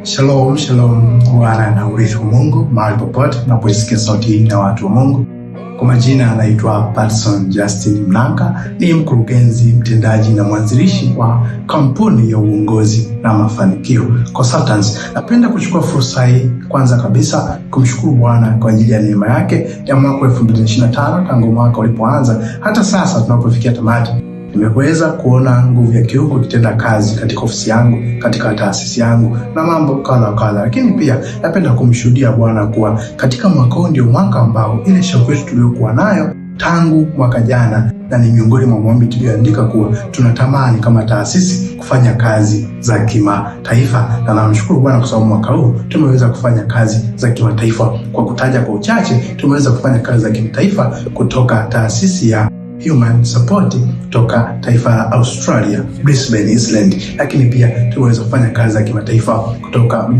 Shalom, shalom, wana na urithi wa Mungu, mahali popote unapoisikia sauti hii na watu wa Mungu. Kwa majina anaitwa Patson Justin Mnanga, ni mkurugenzi mtendaji na mwanzilishi wa kampuni ya uongozi na mafanikio Consultants. Napenda kuchukua fursa hii kwanza kabisa kumshukuru Bwana kwa ajili ya neema yake ya mwaka 2025 tangu mwaka ulipoanza hata sasa tunapofikia tamati. Nimeweza kuona nguvu ya kiungu ikitenda kazi katika ofisi yangu, katika taasisi yangu na mambo kadha. Lakini pia napenda kumshuhudia Bwana kuwa katika mwaka huu ndio mwaka ambao ile shauku yetu tuliyokuwa nayo tangu mwaka jana, na ni miongoni mwa maombi tuliyoandika kuwa tunatamani kama taasisi kufanya kazi za kimataifa, na namshukuru Bwana kwa sababu mwaka huu tumeweza kufanya kazi za kimataifa. Kwa kutaja kwa uchache, tumeweza kufanya kazi za kimataifa kutoka taasisi ya Human Support kutoka taifa la Australia, Brisbane, Island, lakini pia tumeweza kufanya kazi za kimataifa kutoka